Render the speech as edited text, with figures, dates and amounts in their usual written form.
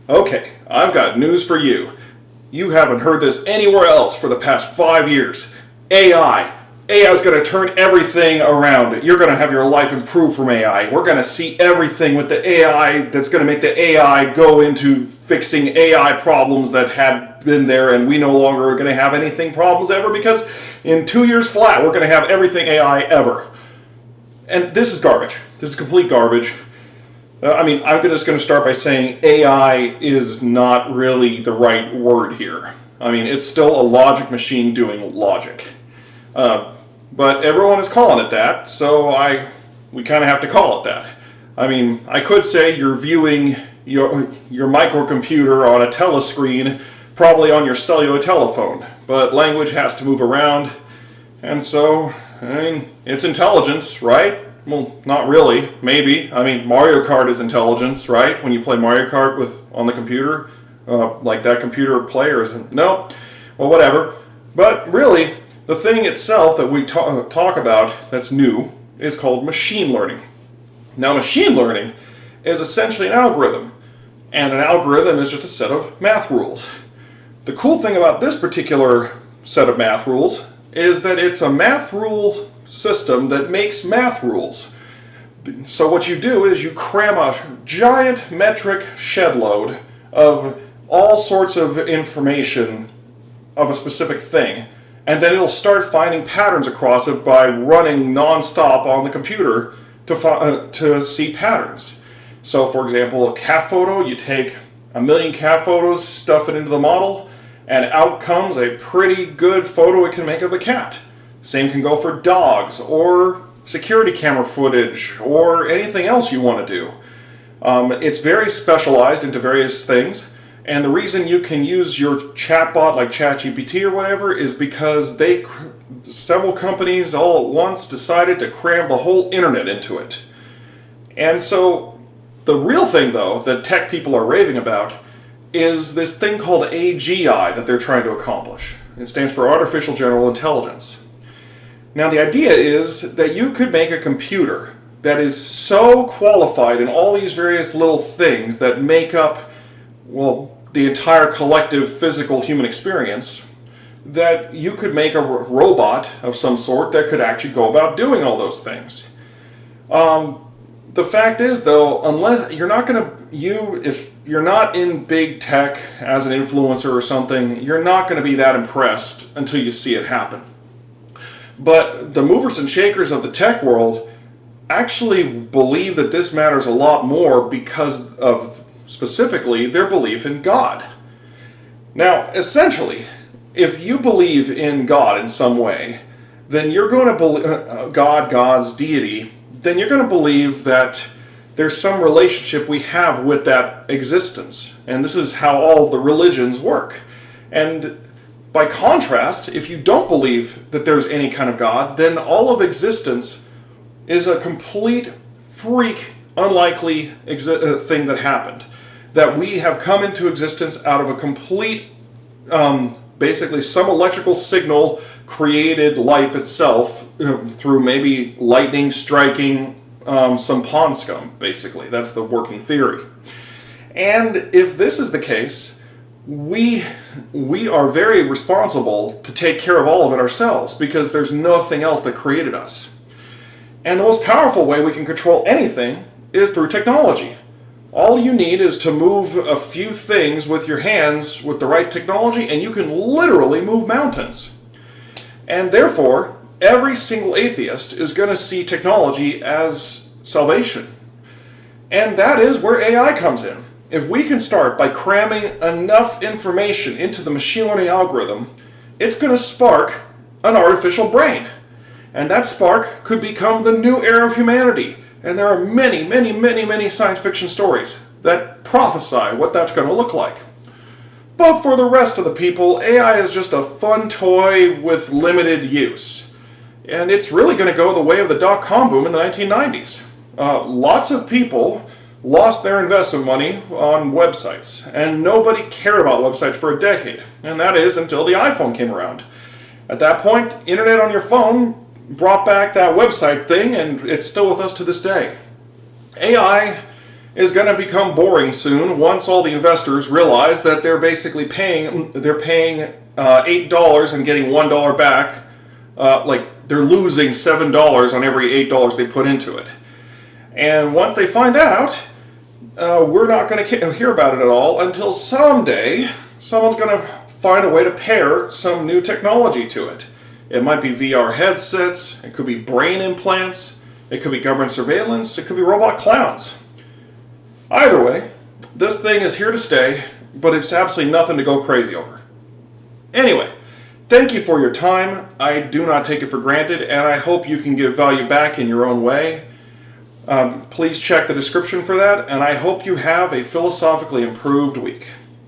Okay, I've got news for you. You haven't heard this anywhere else for the past 5 years. AI. AI is going to turn everything around. You're going to have your life improve from AI. We're going to see everything with the AI that's going to make the AI go into fixing AI problems that had been there, and we no longer are going to have anything problems ever, because in 2 years flat, we're going to have everything AI ever. And this is garbage. This is complete garbage. I'm just going to start by saying AI is not really the right word here. It's still a logic machine doing logic. But everyone is calling it that, so we kind of have to call it that. I could say you're viewing your microcomputer on a telescreen, probably on your cellular telephone, but language has to move around, and so, it's intelligence, right? Well, not really, maybe. Mario Kart is intelligence, right? When you play Mario Kart on the computer, like that computer player isn't. No, well, whatever. But really, the thing itself that we talk about that's new is called machine learning. Now, machine learning is essentially an algorithm, and an algorithm is just a set of math rules. The cool thing about this particular set of math rules is that it's a math rule system that makes math rules. So what you do is you cram a giant metric shed load of all sorts of information of a specific thing, and then it'll start finding patterns across it by running non-stop on the computer to see patterns. So for example, a cat photo, you take 1,000,000 cat photos, stuff it into the model, and out comes a pretty good photo it can make of a cat. Same can go for dogs, or security camera footage, or anything else you want to do. It's very specialized into various things, and the reason you can use your chatbot like ChatGPT or whatever is because several companies all at once decided to cram the whole internet into it. And so the real thing, though, that tech people are raving about is this thing called AGI that they're trying to accomplish. It stands for Artificial General Intelligence. Now, the idea is that you could make a computer that is so qualified in all these various little things that make up, the entire collective physical human experience, that you could make a robot of some sort that could actually go about doing all those things. The fact is, though, if you're not in big tech as an influencer or something, you're not going to be that impressed until you see it happen. But the movers and shakers of the tech world actually believe that this matters a lot more because of, specifically, their belief in God. Now, essentially, if you believe in God in some way, then you're going to believe God's deity, then you're going to believe that there's some relationship we have with that existence. And this is how all the religions work. And by contrast, if you don't believe that there's any kind of God, then all of existence is a complete freak, unlikely thing that happened. That we have come into existence out of a complete, basically some electrical signal created life itself through maybe lightning striking some pond scum, basically. That's the working theory. And if this is the case, we are very responsible to take care of all of it ourselves, because there's nothing else that created us. And the most powerful way we can control anything is through technology. All you need is to move a few things with your hands with the right technology, and you can literally move mountains. And therefore, every single atheist is going to see technology as salvation. And that is where AI comes in. If we can start by cramming enough information into the machine learning algorithm, it's going to spark an artificial brain. And that spark could become the new era of humanity. And there are many, many, many, many science fiction stories that prophesy what that's going to look like. But for the rest of the people, AI is just a fun toy with limited use. And it's really going to go the way of the dot-com boom in the 1990s. Lots of people lost their investment money on websites, and nobody cared about websites for a decade, and that is until the iPhone came around. At that point, internet on your phone brought back that website thing, and it's still with us to this day. AI is going to become boring soon once all the investors realize that they're basically paying $8 and getting $1 back. Like they're losing $7 on every $8 they put into it. And once they find that out, we're not going to hear about it at all until someday someone's going to find a way to pair some new technology to it. It might be VR headsets, it could be brain implants, it could be government surveillance, it could be robot clowns. Either way, this thing is here to stay, but it's absolutely nothing to go crazy over. Anyway, thank you for your time. I do not take it for granted, and I hope you can give value back in your own way. Please check the description for that, and I hope you have a philosophically improved week.